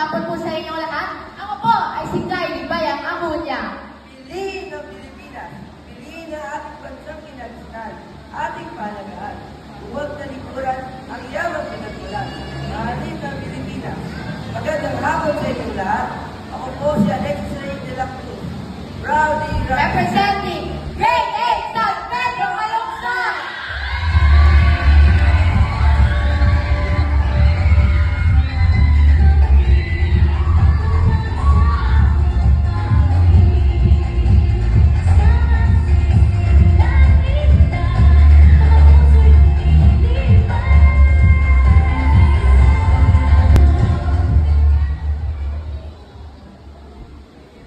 hapon po sa inyong lahat. Ako po ay si Kylie Bayang Amunya. Piliin ang Pilipinas. Piliin ang ating bansang kinalitan, ating panagaan. Huwag talikuran ang yamang pinagmulan. Mahalin ang Pilipinas. Magandang hapon sa inyong lahat. Ako po si Alexis Rey de la Cruz. Proudly Representing Grade 8 San Pedro Caloocan.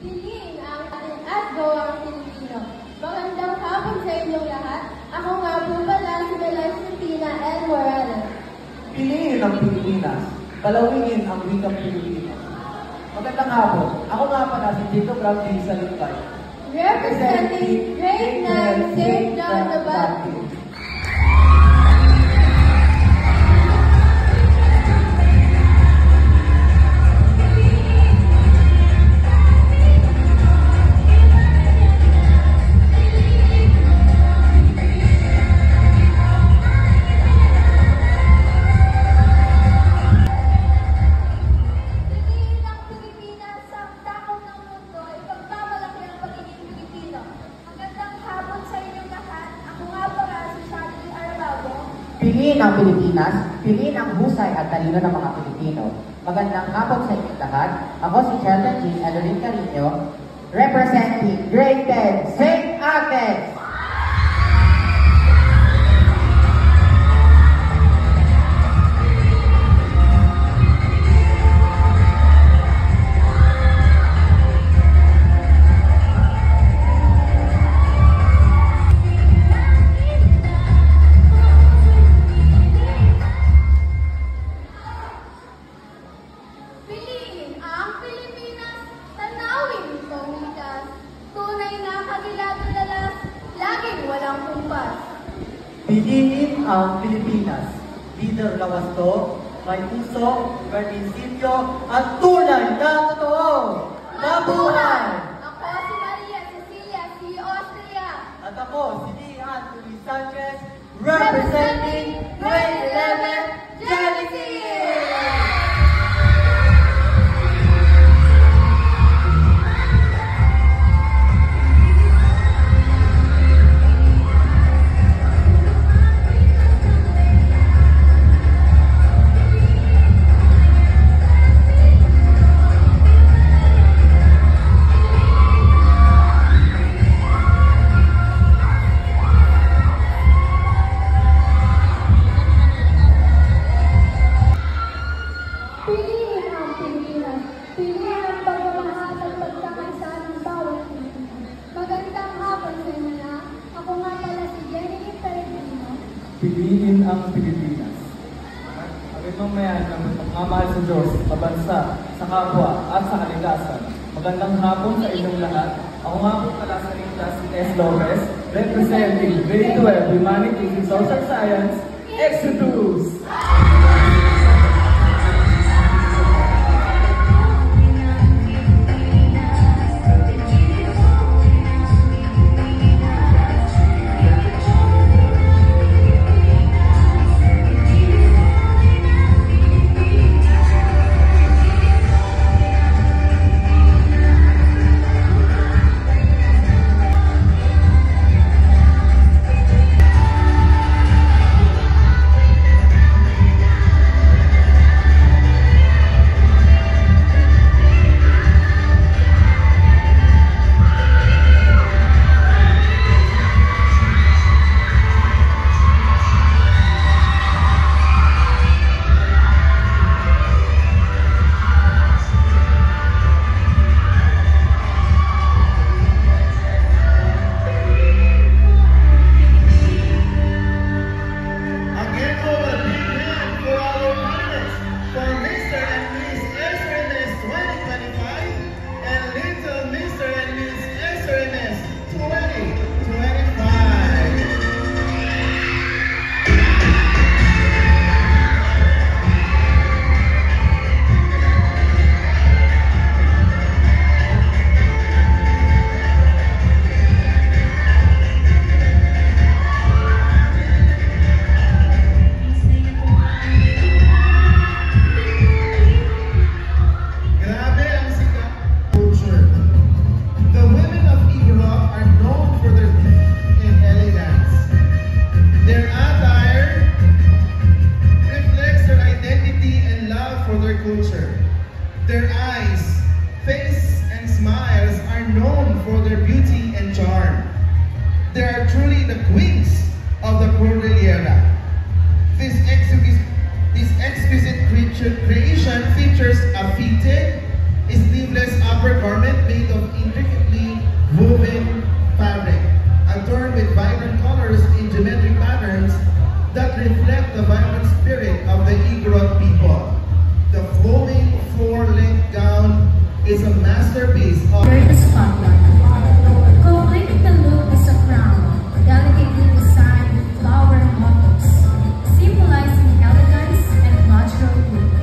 Piliin ang ating at-gawang Pilipino. Magandang hapon sa inyong lahat. Ako nga po pala si Melistina L. Morales. Piliin ang Pilipinas. Palawigin ang wikang Pilipino. Magandang hapon. Ako nga pala si Jacob Ramsey Salutay. Representing Grade 9 St. John the Baptist. Piliin ang Pilipinas, piliin ang husay at talino ng mga Pilipino. Magandang hapon sa inyong lahat. Ako si Sheldon Jean Elorin Carino, representing Grade 10 St. Agnes. Piliin ang Pilipinas, tanawin itong likas, tunay na kagilat-dalas, laging walang kumpas. Piliin ang Pilipinas. Leader Lawasto, may puso, prinsipyo, at tunay na totoo. Mabuhay! Ako si Maria Cecilia C. Austria. At ako si Lian Luis Sanchez, representing Grade 11 Genesee! Piliin ang Pilipinas. Piliin ang pagmamahal at pagkakaisa ng bawat Pilipino. Magandang hapon sa inyo na. Ako nga pala si Jenny Peregrino. Piliin ang Pilipinas. Ang itong mayan ng pagmamahal sa Diyos, sa bansa, sa kapwa, at sa kalikasan. Magandang hapon sa inyong lahat. Ako nga po pala sa Nicolas S. Lopez, representing Grade 12 Humanities and Social Science, Exodus! culture. Their eyes, face, and smiles are known for their beauty and charm. They are truly the queens of the Cordillera. This exquisite creation features a fitted, sleeveless upper garment made of intricately woven fabric, adorned with vibrant colors in geometric patterns that reflect the vibrant spirit of the Igorot people. The flowing floor-length gown is a masterpiece of Under the spotlight. Completing the look is a crown, delicately designed with flower motifs, symbolizing elegance and natural beauty.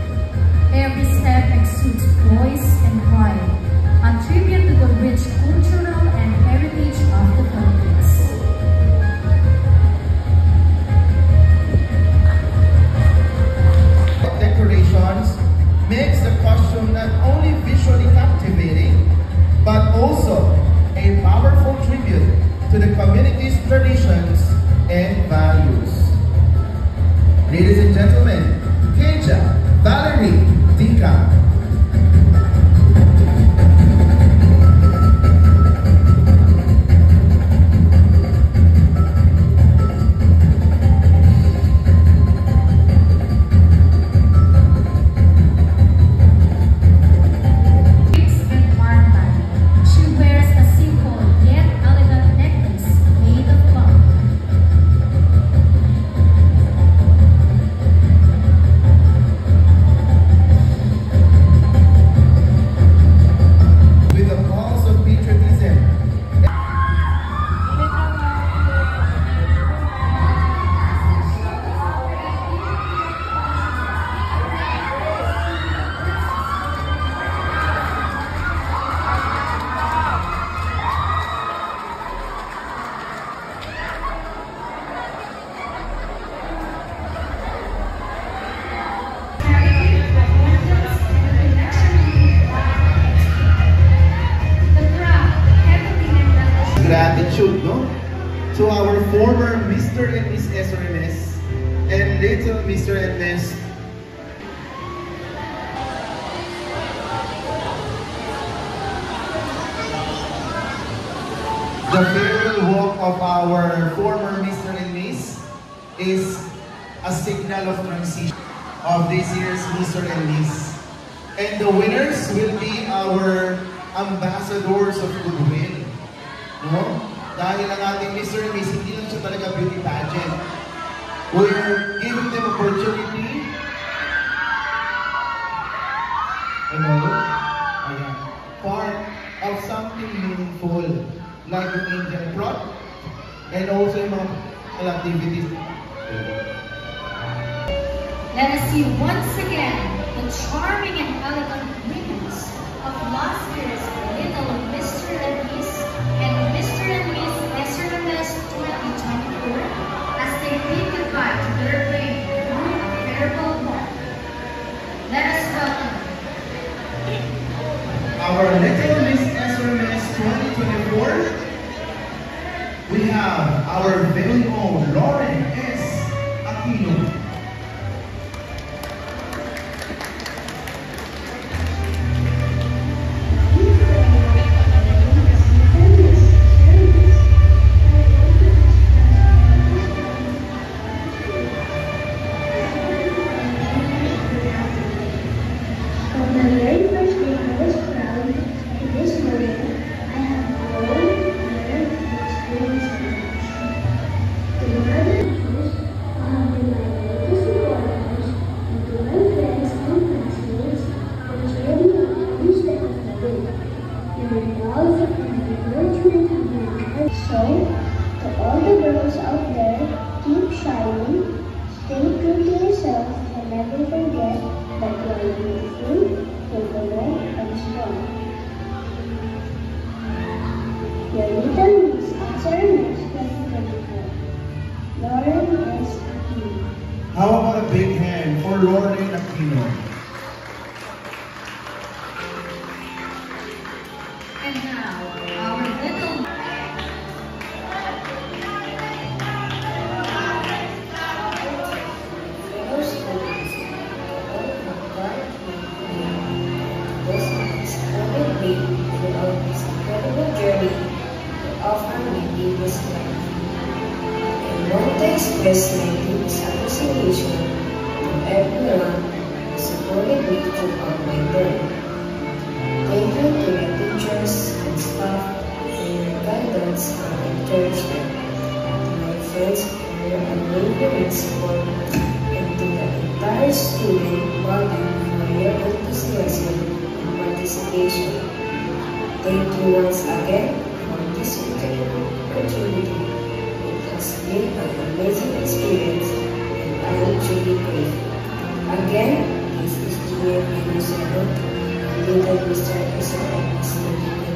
Every step exudes poise and pride, a tribute to the rich cultural and heritage of the Philippines. decorations makes the costume not only visually captivating, but also a powerful tribute to the community's traditions and values. Ladies and gentlemen, Keja Valerie Tika. Gratitude, no? To our former Mr. and Miss SRMS and little Mr. and Miss. The farewell walk of our former Mr. and Miss is a signal of transition of this year's Mr. and Miss. And the winners will be our ambassadors of goodwill. No? Dahil ang ating Mr. and Miss, hindi lang siya talaga beauty pageant. We're giving them opportunity. Ano? Ayan. Part of something meaningful. Like yung Indian prop. And also yung mga activities. Let us see once again the charming and elegant winners of last year's Little Mr. and Miss and Mr. and Miss SRMS 2024 as they bid goodbye to their way through a farewell walk. Let us welcome our Little Miss SRMS 2024. We have our very own Lauren S. Aquino. So, to all the girls out there, keep shining, stay true to yourself, and never forget that you are beautiful, capable, and strong. Your Little Miss SRMS 2024, Lauren S. Aquino. How about a big hand for Lauren Aquino? and now our little First, express my deep appreciation to everyone who supported me throughout my journey. Thank you to my teachers and staff for your guidance and encouragement, to my friends for your unwavering support, and to the entire student body for your enthusiasm and participation. Thank you once again for this opportunity. It has been an amazing experience, and I am truly grateful. Again, this is Julia Pinocero, Little Mr. SRMS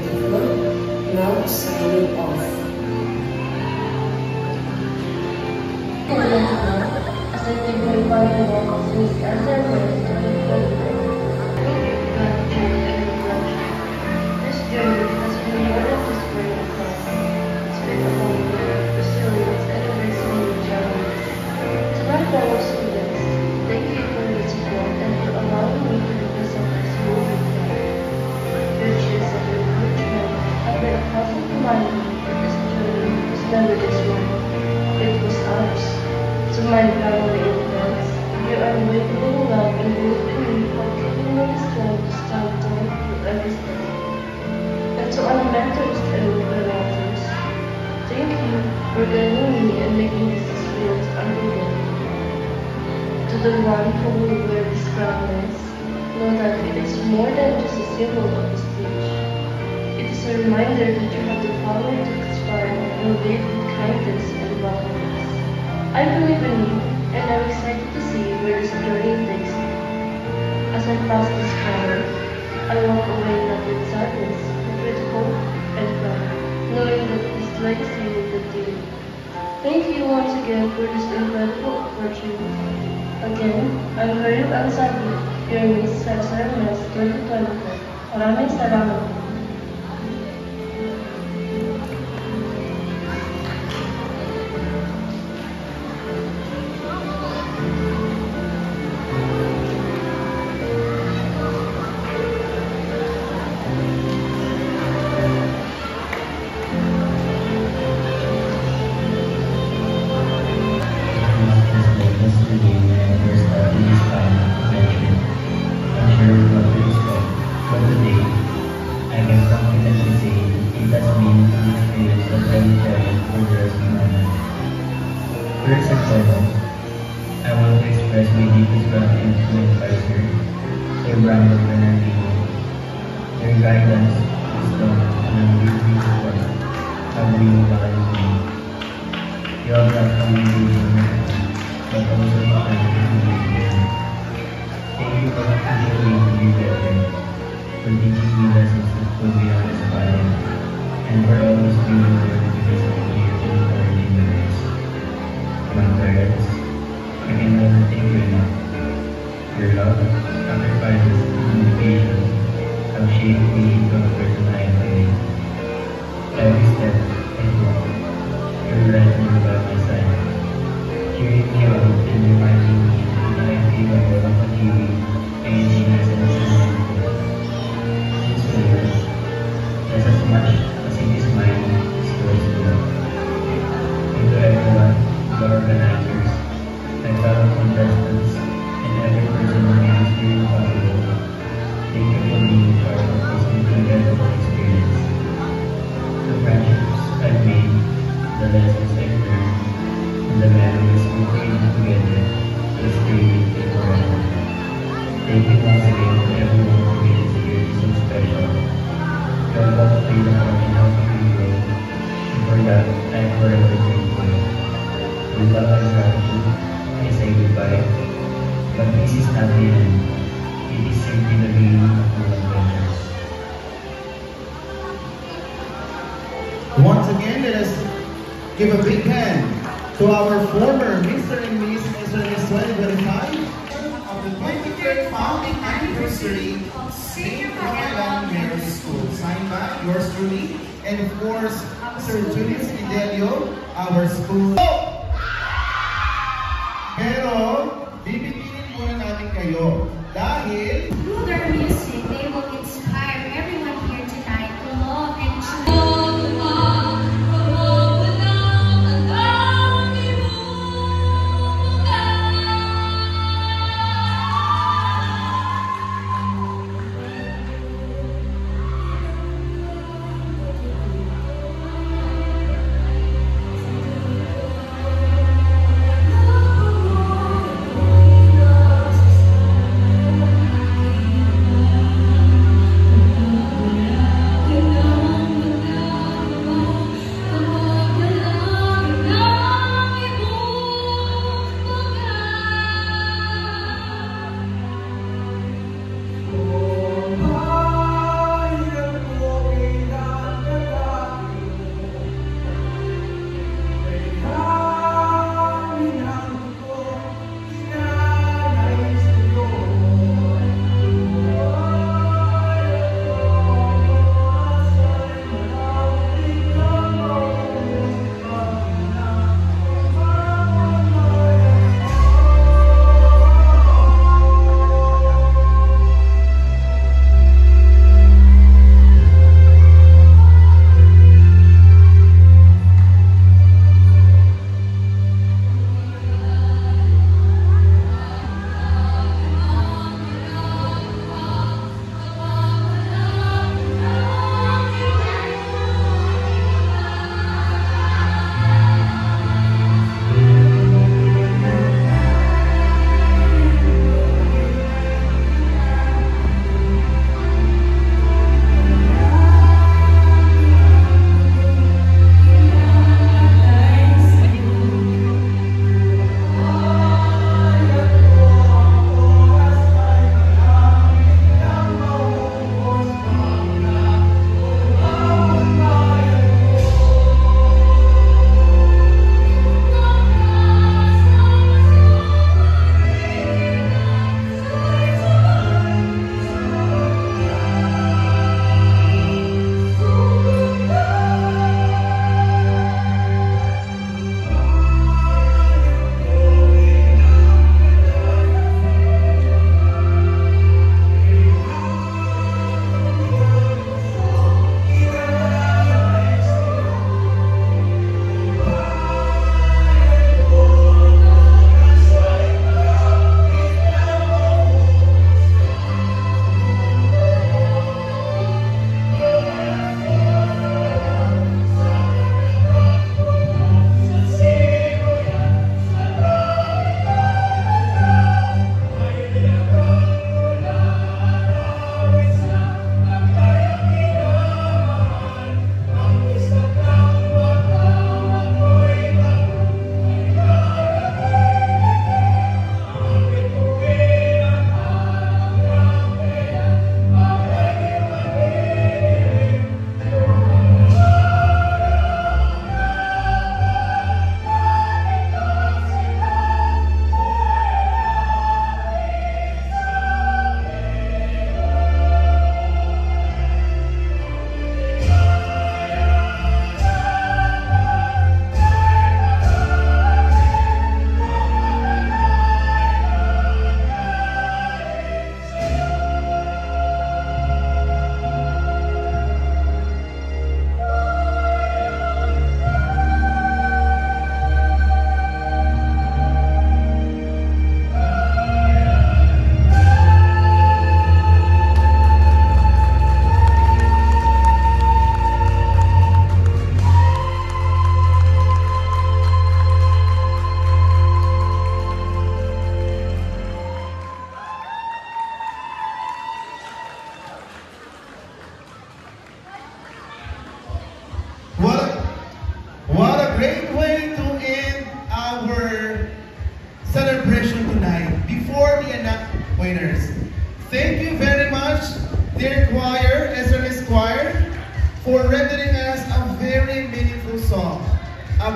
2024, now signing off. As I take my final walk of this SRMS 2024. This journey has been more than just learning class. It's been a whole year of resilience and embracing new challenges. To my fellow students, thank you for your support and for allowing me to represent my school with pride. Your cheers and your encouragement have been a constant reminder that this journey was never just mine. It was ours. To my family and friends, your unwavering love and belief in me have given me the strength to stand tall through every step. And to our mentors and collaborators, thank you for guiding me and making this experience unforgettable. To the one who will wear this crown next, know that it is more than just a symbol of prestige. It is a reminder that you have the power to inspire and lead with kindness and boldness. I believe in you, and I'm excited to see where this journey takes me. As I pass this crown, I walk away not with sadness, with hope and pride, knowing that this legacy will continue. Thank you once again for this incredible opportunity. Again, I'm Karil Ansabi, your Miss SRMS 2024. Maraming salamat. First and foremost, I want to express my deepest gratitude to my advisor, Sir Brandon Bernardino. Their guidance, wisdom, and unwavering support have really valued me. You have not only made me but also encouraged me to be better. Thank you for pushing me to be better, for teaching me lessons that go beyond inspiring, and for always being there to listen to you and encouraging the rest. My parents, I can never thank you enough. Your love, sacrifices, and dedication have shaped me into a person I am today. Every step I walk, you're right there by my side, cheering me on and reminding me that I am capable of achieving anything I set myself for. Sincerely, just as much as it is mine, is yours to love. And to everyone, the organizers, my fellow contestants, and every person who made this dream possible, thank you for being part of this unforgettable experience. The friendships I've made, the lessons I've learned, and the memories we created together will stay with me forever. Thank you once again to everyone who made this year so special. You have all played a part in helping me grow, and for that, I am forever grateful. With love and gratitude, I say goodbye. But this is not the end. It is simply the beginning of new adventures. Once again, let us give a big hand to our former Mr. and Miss SRMS 2025 of the 23rd founding anniversary of St. Rafael Mary School. Signed by yours truly, and of course, Sir Julius Fidelio, our school. Pero, bibigyan muna natin kayo dahil Through their music, they will inspire everyone here tonight to love and choose.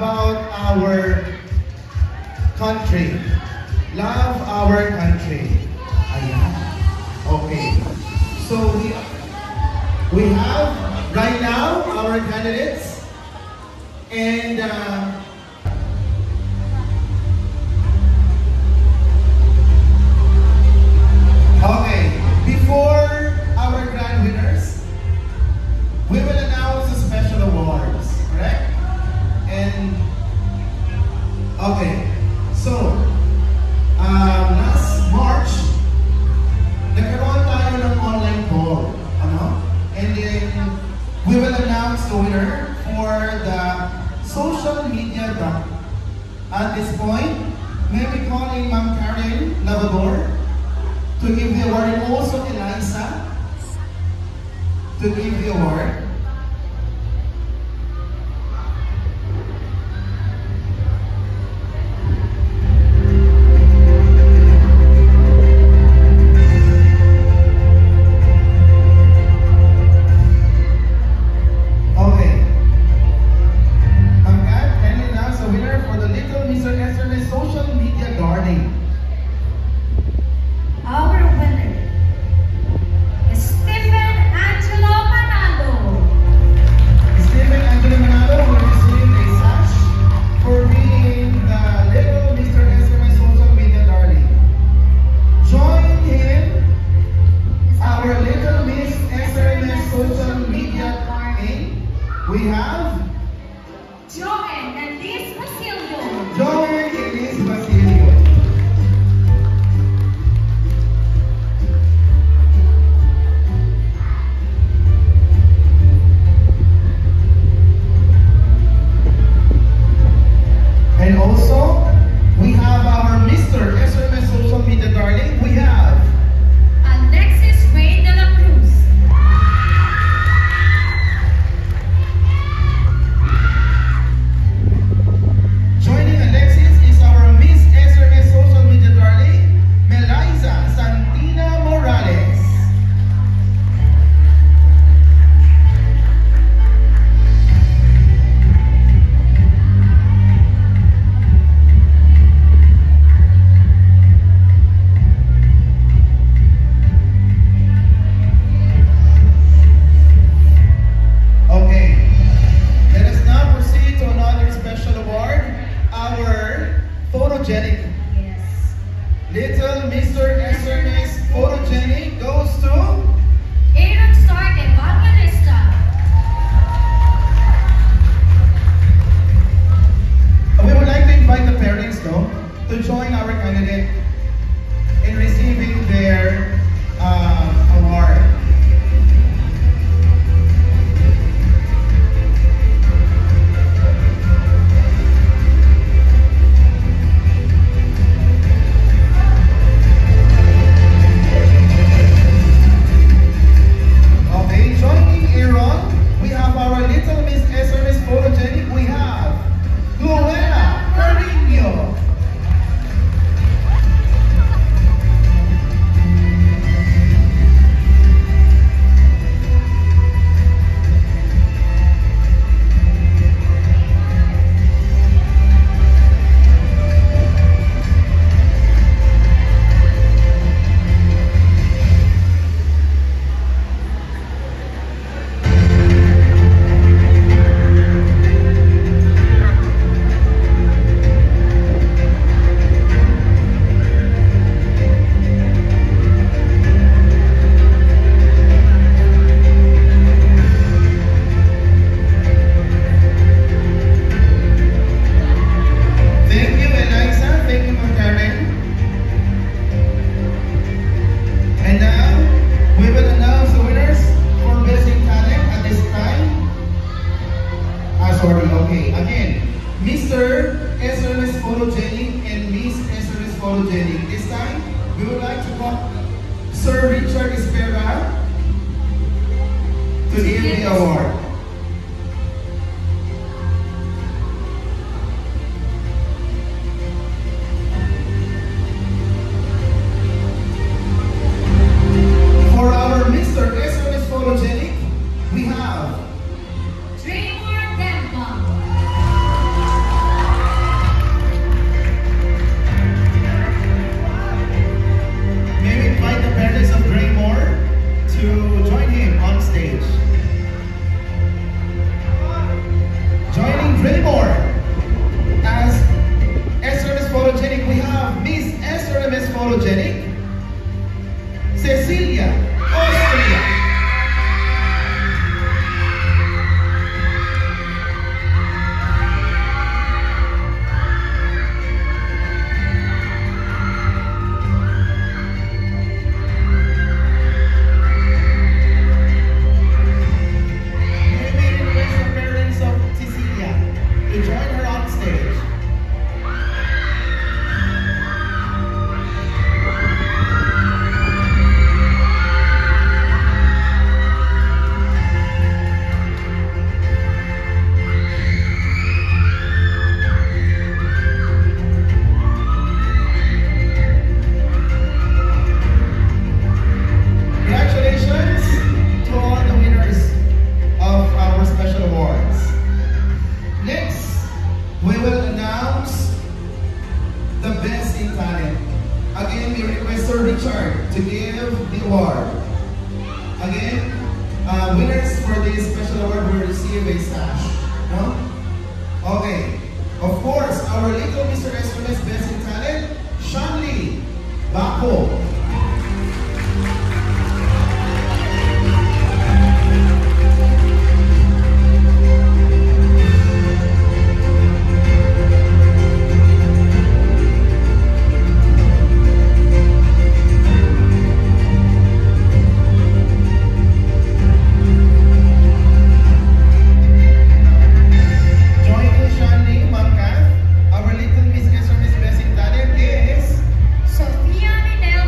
about our country. Love our country. Ayan. Okay. So we have right now our candidates, and okay, before our grand winners, we will announce the special awards, correct? And okay, so last March, nagkaroon tayo ng online poll, ano? And then we will announce the winner for the social media dump. At this point, may we calling Ma'am Karen Lavador to give the award, and also Eliza to give the award. Okay. Ma'am Kat, kindly announce the winner for the Little Mr. Esther's social media gardening. Our winner is Stephen Angelo Manalo. Stephen Angelo Manalo will receive a sash for being the Little Mr. Esther's social media darling. Join him, our Little Miss Esther's social media darling. We have Joanne Elise Basilio. Joey Elise Basilio. And also, we have our Mr. SMS social media darling. We have Alexis Ray de la Cruz. joining Alexis is our Miss SMS social media darling, Meliza Santina Morales. Okay, let us now proceed to another special award, our photogenic. Yes. Little Mr. SMS photogenic goes to Aaron Stark Evangelista. we would like to invite the parents though to join our candidate in receiving their award. Okay, joining Aaron, we have our Little Miss SMS photogenic. We have Luella Carino. Thank you, Eliza. Thank you, Ma'am Karen. And now, we will announce the winners for Basic Talent at this time. Sorry, okay. Again, Mr. SMS Photogenic and Miss SMS Photogenic. This time, we would like to call Sir Richard Espera to give the award. For our Mr. SMS Photogenic, we have Draymore Demba. Cecilia, Austria. May we request the parents of Cecilia to join her on stage. Congratulations to all the winners of our special awards. Next, we will announce the best in talent. Again, we request Sir Richard to give the award. Again, winners for this special award will receive a sash. No? Okay. Of course, our little Mr. SMS Best in Talent, Shanli Bako. Joining Shanli Mangkat, our little Miss SMS Best in Talent is Sofia Minel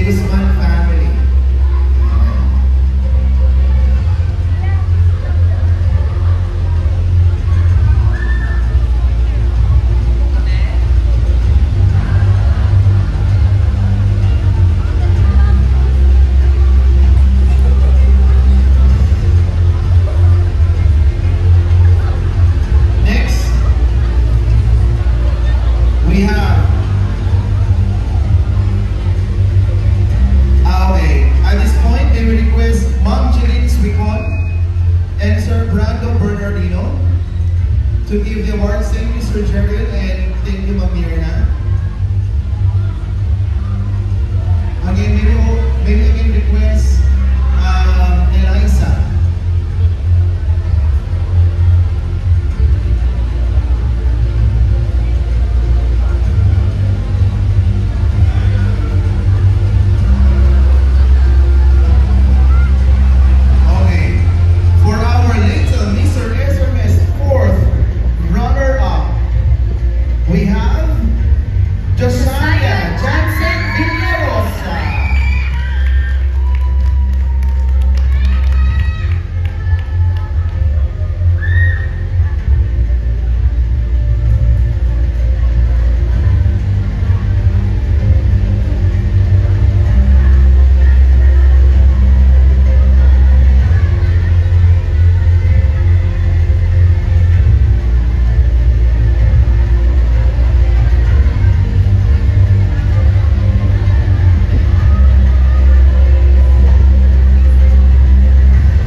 Guzman family. Next, we have at this point, they will request Ma'am Jeline Swicon and Sir Brando Bernardino to give the awards. Thank you, Sir Gerald, and thank you, Ma'am Mirna. Again, maybe again request Eliza. For our little Mr. SMS fourth runner-up, we have Josiah Jackson Villarosa.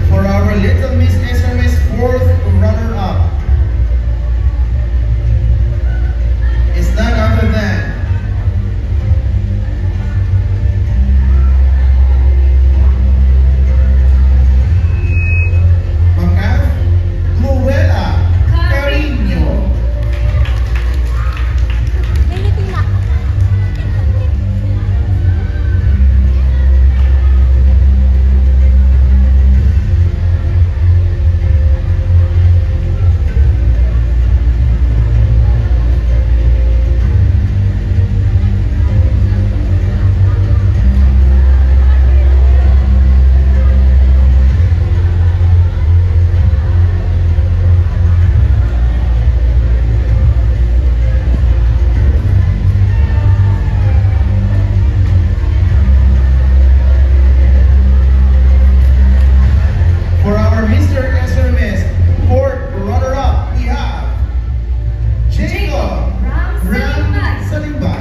For our Little Miss SMS fourth runner-up is none other than Ma'am Luella Carino. For our Mr. SMS fourth runner-up, we have Jacob Ram Salimbay.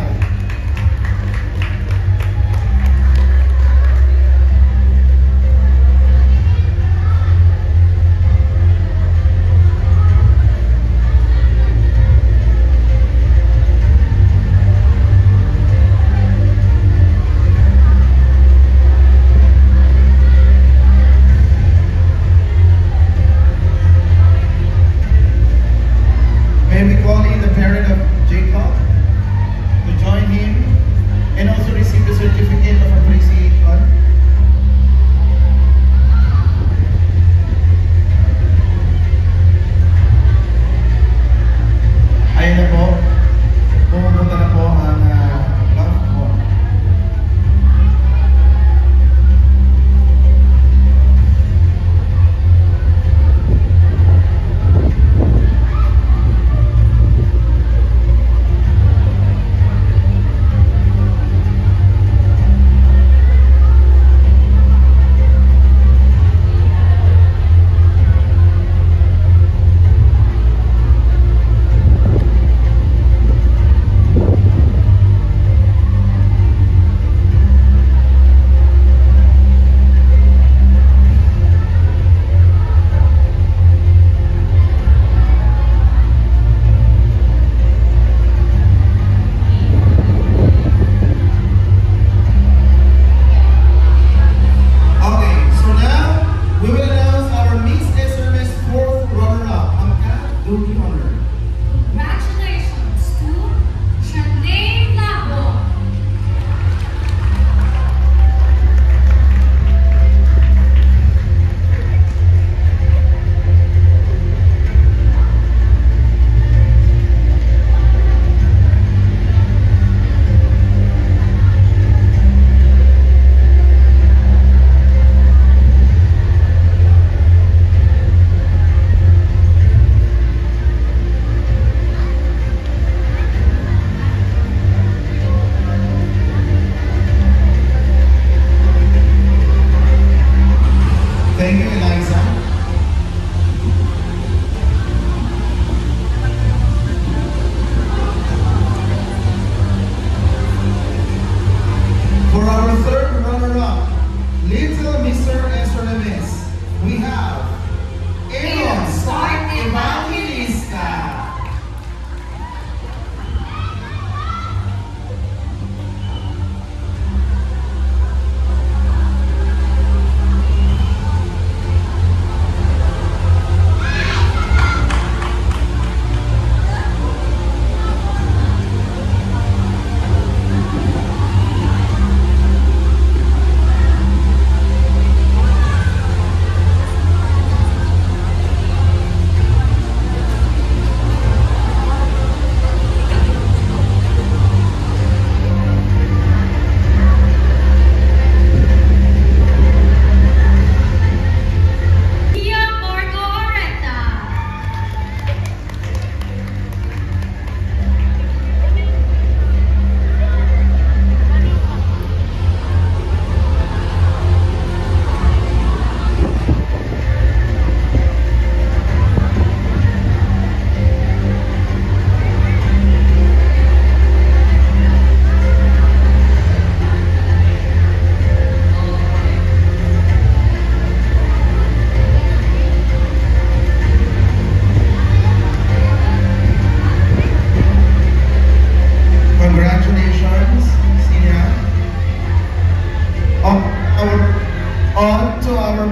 May we call in the parent of Jacob to join him and also receive the certificate of appreciation. Ayun na po, pumupunta na po ang love po.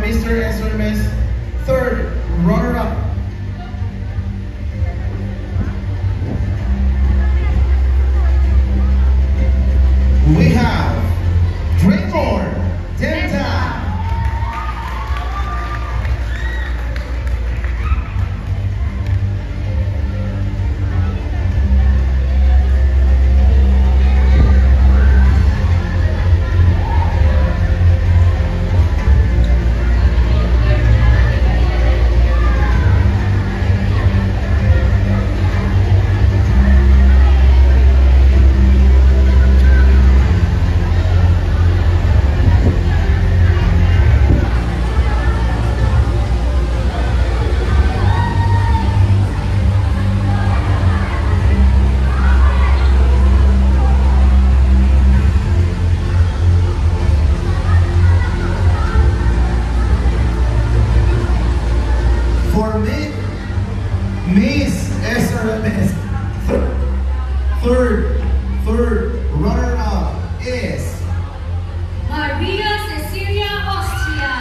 Mr. Esmer's third runner-up. We have Draymore Denta. For me, Miss SRMS, third runner-up is Maria Cecilia Austria.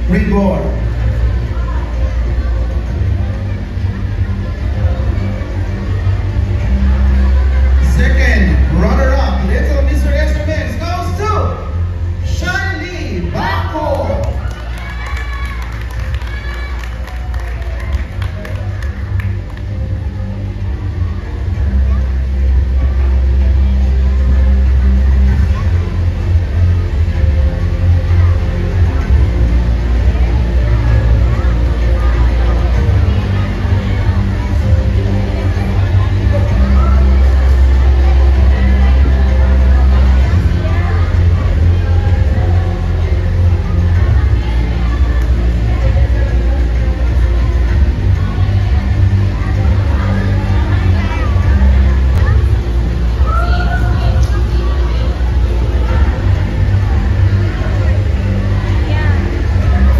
Rigor. Second runner-up, Little Mr. Instruments goes to Shiny Bako.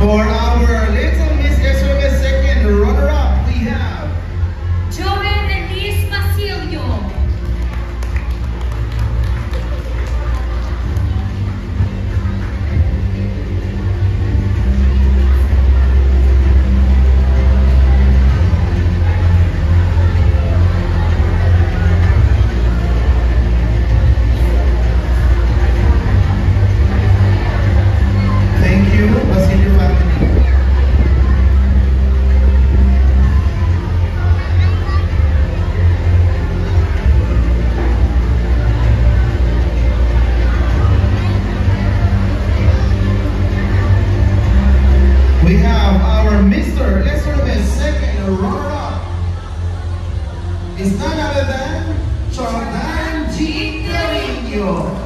For our Little Miss SRMS second runner-up, we have Joel Denise Basilio. Thank you, Basilio family. We have our Mr. SRMS second runner-up. Is none other than Jordan G. Carino.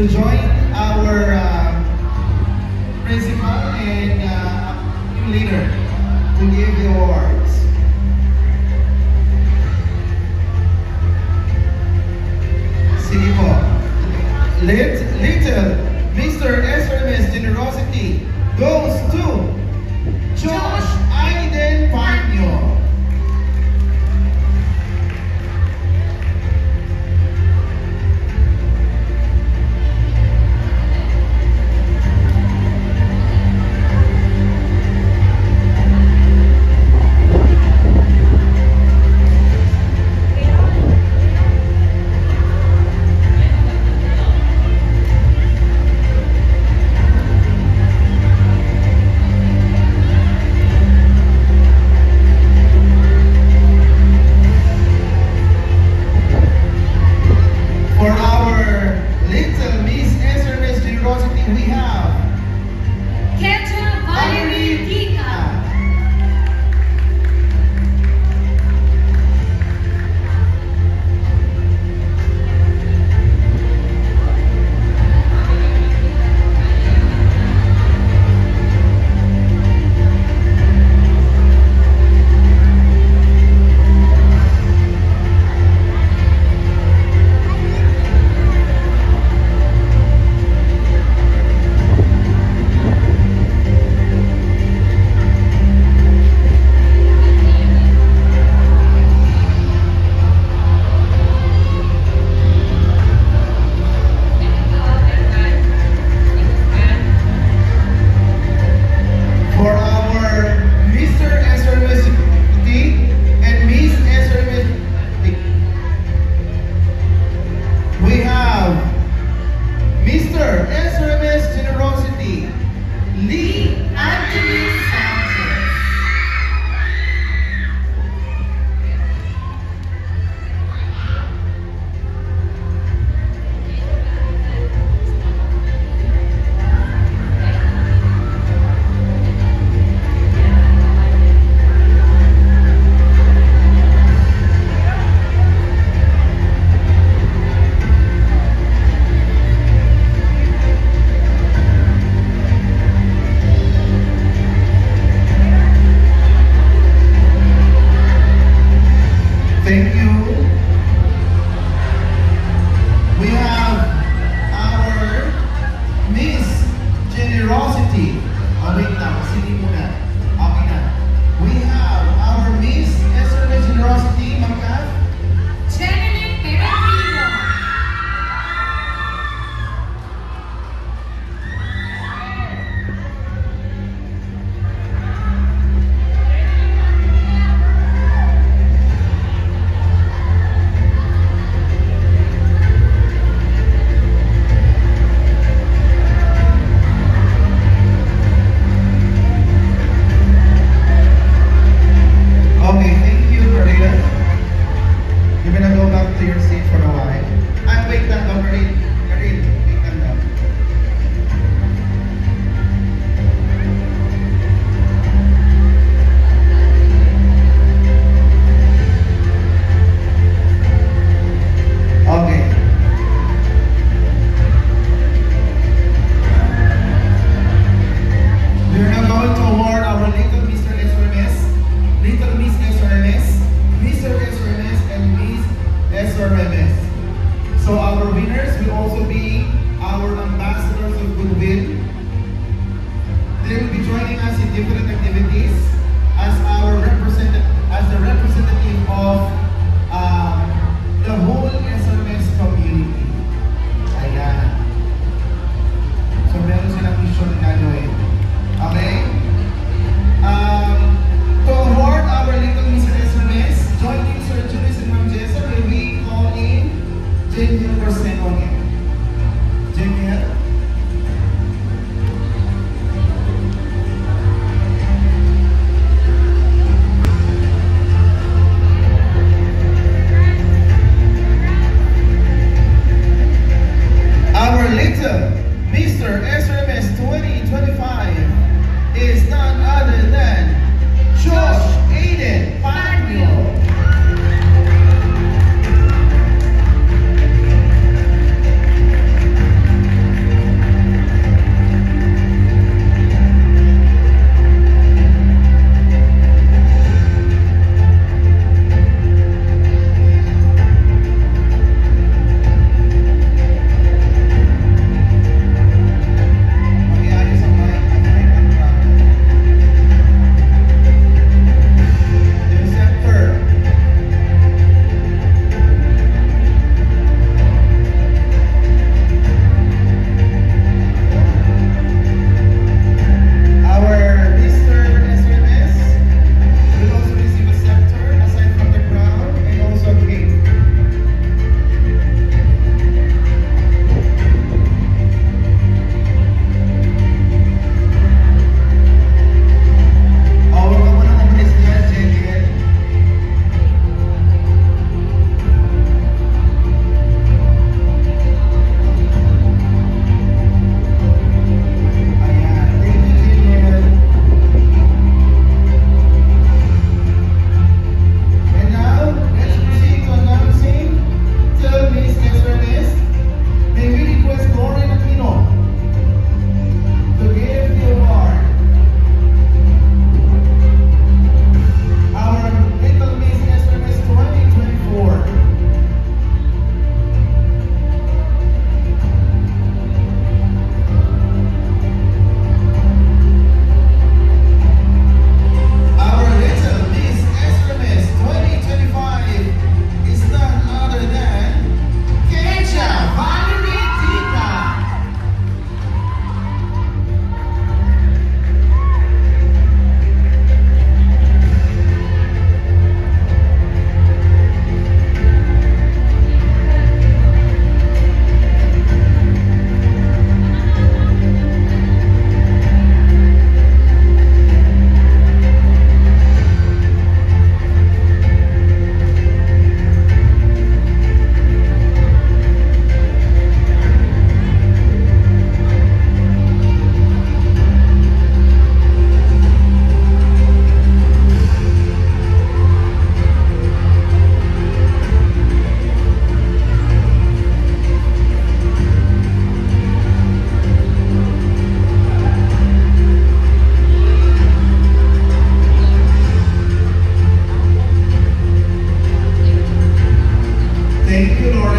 to join our principal and team leader to give the awards. Sige po. Little Mr. SRMS Generosity goes to Josh Aiden Panyo. Thank you. We have our Miss Generosity. Oh, wait lang. Sige muna. Okay na. We have our Miss SRMS Generosity. Magkat? Jenny Perentino. Okay, thank you, Karina. You're gonna go back to your seat for a while. Wait lang daw, Karin. Karin, wait lang daw. Okay. We're now going to award our little Mr. SRMS, Little Miss SRMS, Mr. SRMS, and Miss SRMS. So our winners will also be our ambassadors of goodwill. They will be joining us in different activities as the representative of the whole SRMS community. Ayan. So meron silang mission na gagawin. Okay? To award our little Mr. SRMS, joining Sir Julius and Ma'am Jessa, will we call in Jeniel Roseno again. Jeniel?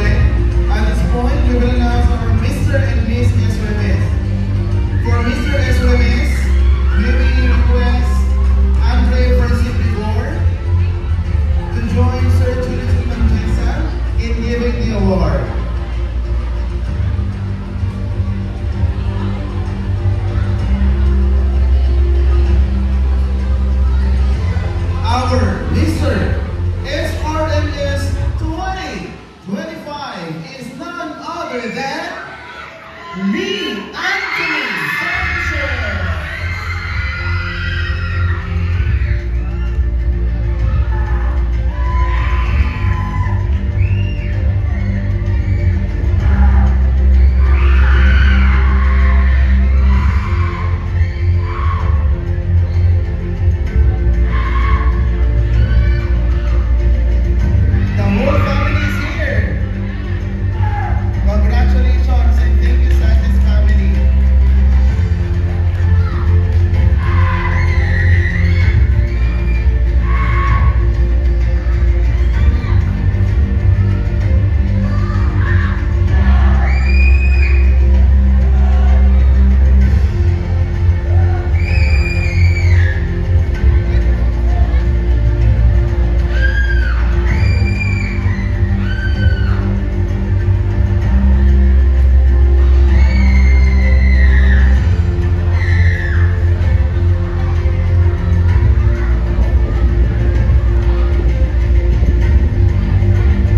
awarded. At this point, we will announce our Mr. and Miss SRMS. For Mr. SRMS, may we request Andre Francis Bigor to join Sir Julius Manjesa in giving the award. Our Mr. SRMS 2025 is none other than Lee Anthony Sanchez. The whole family is here. Congratulations and thank you, Santis family.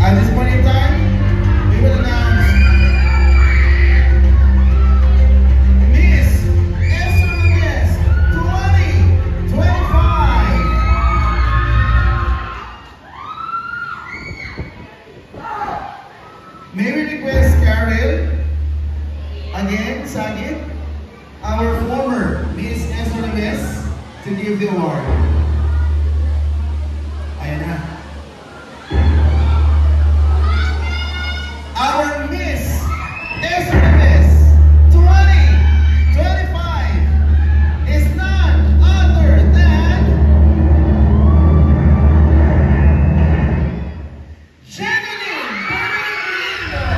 At this point in time, we will announce Miss SRMS 2025. May we request Carol, again, Sagit, our former Miss SRMS, to give the award. Ayan na. Our Miss SRMS 2025 is none other than Jeneline Peregrino.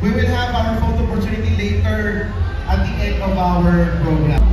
We will have our photo opportunity later at the end of our program.